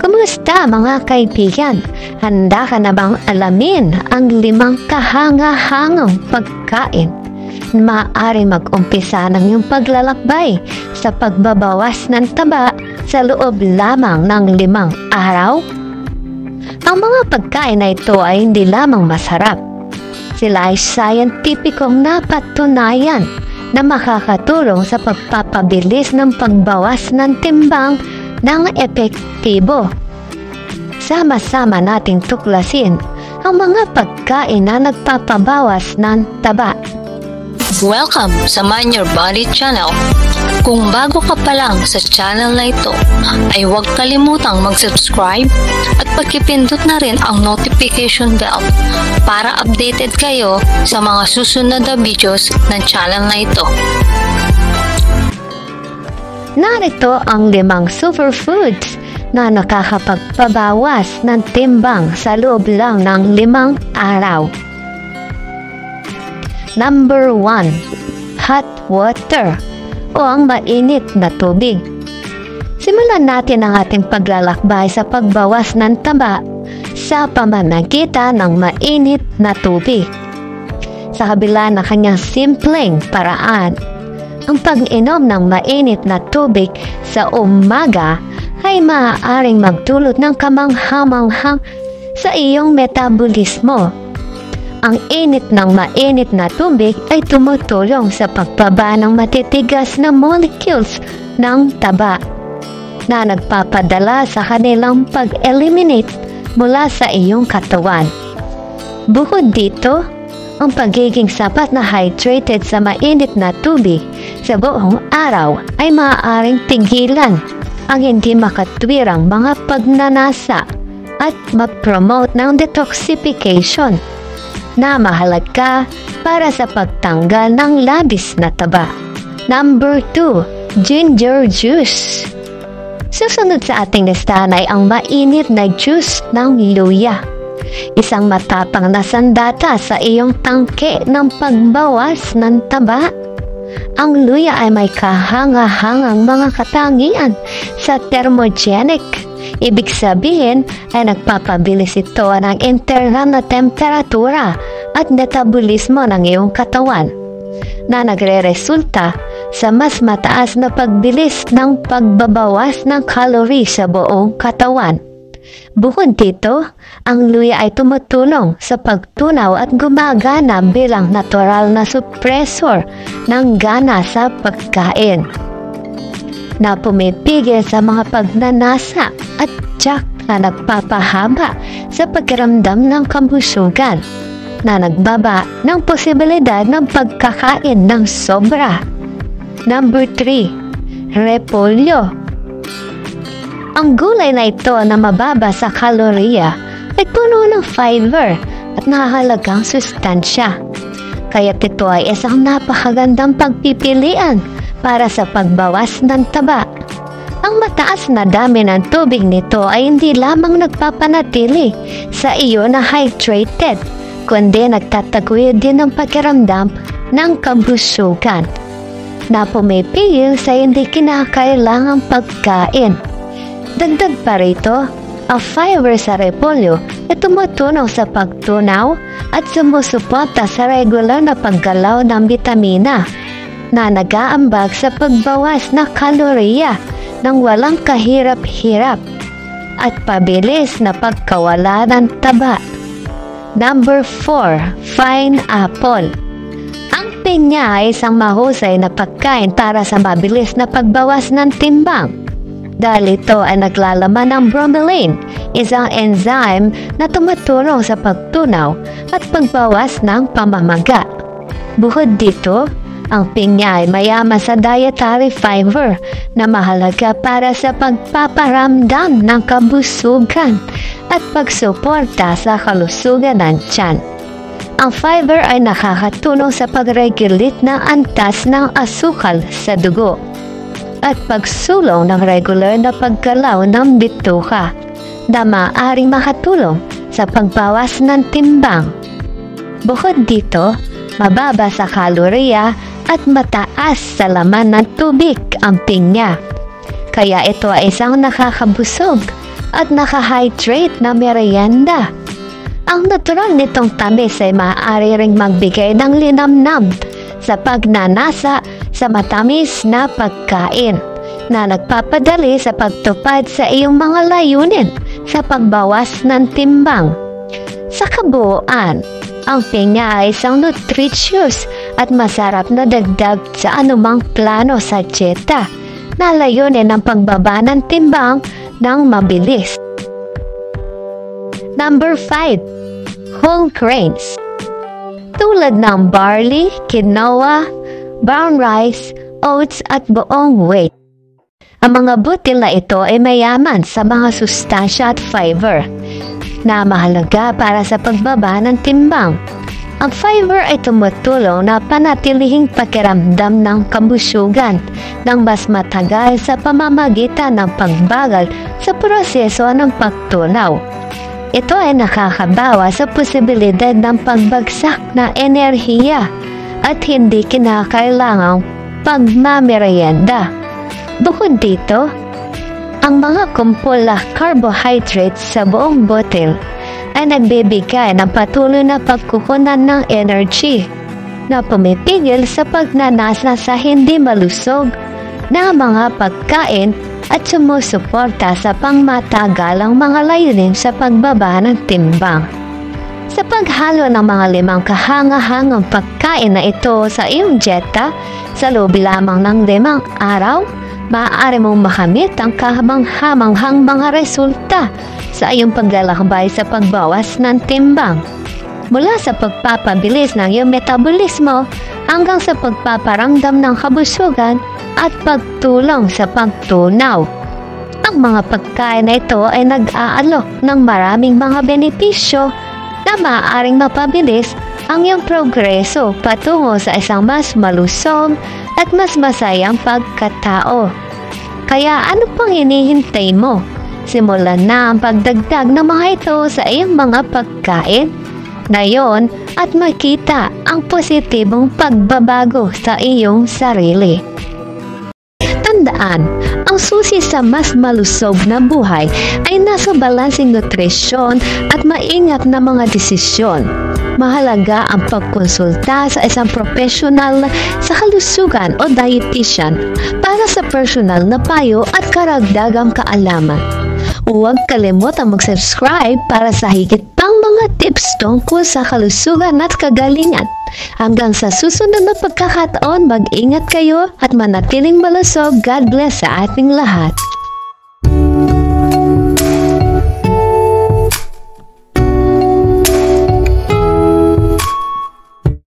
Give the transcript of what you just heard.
Kumusta mga kaibigan? Handa ka na bang alamin ang 5 kahanga-hangang pagkain na maaari mag-umpisa ng iyong paglalakbay sa pagbabawas ng taba sa loob lamang ng 5 araw? Ang mga pagkain na ito ay hindi lamang masarap. Sila ay scientificong napatunayan na makakatulong sa pagpapabilis ng pagbawas ng timbang ng epektibo. Sama-sama nating tuklasin ang mga pagkain na nagpapabawas ng taba. Welcome sa Mind Your Body channel. Kung bago ka pa lang sa channel na ito, ay huwag kalimutang mag-subscribe at pagkipindot na rin ang notification bell para updated kayo sa mga susunod na videos ng channel na ito. Narito ang 5 superfoods na nakakapagpabawas ng timbang sa loob lang ng 5 araw. Number 1. Hot water o ang mainit na tubig. Simulan natin ang ating paglalakbay sa pagbawas ng taba sa pamamagitan ng mainit na tubig. Sa kabila ng kanyang simpleng paraan, ang pag-inom ng mainit na tubig sa umaga ay maaaring magdulot ng kamangha-manghang sa iyong metabolismo. Ang init ng mainit na tubig ay tumutulong sa pagbaba ng matitigas na molecules ng taba na nagpapadala sa kanilang pag-eliminate mula sa iyong katawan. Bukod dito, ang pagiging sapat na hydrated sa mainit na tubig sa buong araw ay maaaring tigilan ang hindi makatwirang mga pagnanasa at mag-promote ng detoxification na mahalaga para sa pagtanggal ng labis na taba. Number 2. Ginger juice. Susunod sa ating listahan ay ang mainit na juice ng luya. Isang matapang na sandata sa iyong tangke ng pagbawas ng taba. Ang luya ay may kahanga-hangang mga katangian sa thermogenic. Ibig sabihin ay nagpapabilis ito ng internal na temperatura at metabolismo ng iyong katawan na nagre-resulta sa mas mataas na pagbilis ng pagbabawas ng calorie sa buong katawan. Bukod dito, ang luya ay tumutulong sa pagtunaw at gumagana bilang natural na suppressor ng gana sa pagkain na pumipigil sa mga pagnanasa at tiyak na nagpapahaba sa pakiramdam ng kabusugan na nagbaba ng posibilidad ng pagkakain ng sobra. Number 3. Repolyo. Ang gulay na ito na mababa sa kalorya ay puno ng fiber at nakahalagang sustansya. Kaya't ito ay isang napakagandang pagpipilian para sa pagbawas ng taba. Ang mataas na dami ng tubig nito ay hindi lamang nagpapanatili sa iyo na hydrated, kundi nagtataguyod din ng pakiramdam ng kabusugan na pumipigil sa hindi kinakailangang pagkain. Dagdag pa rito, ang fiber sa repolyo ay tumutulong sa pagtunaw at sumusuporta sa regular na paggalaw ng bitamina na nag-aambag sa pagbawas ng kalorya ng walang kahirap-hirap at pabilis na pagkawala ng taba. Number 4. Pineapple. Ang pinya ay isang mahusay na pagkain para sa mabilis na pagbawas ng timbang. Dahil ito ay naglalaman ng bromelain, isang enzyme na tumutulong sa pagtunaw at pagbawas ng pamamaga. Bukod dito, ang pinya ay mayaman sa dietary fiber na mahalaga para sa pagpaparamdam ng kabusugan at pagsuporta sa kalusugan ng tiyan. Ang fiber ay nakakatulong sa pag-regulate ng antas ng asukal sa dugo at pagsulong ng regular na paggalaw ng bituka na maaaring makatulong sa pagbawas ng timbang. Bukod dito, mababa sa kalorya at mataas sa laman ng tubig ang pinya. Kaya ito ay isang nakakabusog at nakahydrate na merienda. Ang natural nitong tamis ay maaari ring magbigay ng linamnam sa pagnanasa sa matamis na pagkain na nagpapadali sa pagtupad sa iyong mga layunin sa pagbawas ng timbang. Sa kabuuan, ang pinya ay isang nutritious at masarap na dagdag sa anumang plano sa dieta na layunin ang pagbaba ng timbang ng mabilis. Number 5. Whole grains. Tulad ng barley, quinoa, brown rice, oats at buong wheat. Ang mga butil na ito ay mayaman sa mga sustansya at fiber na mahalaga para sa pagbaba ng timbang. Ang fiber ay tumutulong na panatilihing pakiramdam ng kabusugan ng mas matagal sa pamamagitan ng pagbagal sa proseso ng pagtunaw. Ito ay nakakabawa sa posibilidad ng pagbagsak na enerhiya at hindi kinakailangang pagmamerienda. Bukod dito, ang mga kumpol na carbohydrates sa buong botil ay nagbibigay ng patuloy na pagkukunan ng energy na pumipigil sa pagnanasa sa hindi malusog na mga pagkain at sumusuporta sa pangmatagalang mga layunin sa pagbaba ng timbang. Sa paghalo ng mga 5 kahangahangang pagkain na ito sa iyong dieta sa loob lamang ng 5 araw, maaari mong makamit ang kahamang-hamanghang mga resulta sa iyong paglalakbay sa pagbawas ng timbang. Mula sa pagpapabilis ng iyong metabolismo hanggang sa pagpaparamdam ng kabusugan at pagtulong sa pagtunaw. Ang mga pagkain na ito ay nag-aalok ng maraming mga benepisyo na maaaring mapabilis ang iyong progreso patungo sa isang mas malusog at mas masayang pagkatao. Kaya ano pang hinihintay mo? Simulan na ang pagdagdag ng mga ito sa iyong mga pagkain ngayon at makita ang positibong pagbabago sa iyong sarili. Tandaan, ang susi sa mas malusog na buhay ay nasa balansing nutrisyon at maingat na mga desisyon. Mahalaga ang pagkonsulta sa isang profesional sa kalusugan o dietitian para sa personal na payo at karagdagang kaalaman. Huwag kalimutang mag-subscribe para sa higit pang mga tips tungkol sa kalusugan at kagalingan. Hanggang sa susunod na pagkakataon, mag-ingat kayo at manatiling malusog. God bless sa ating lahat.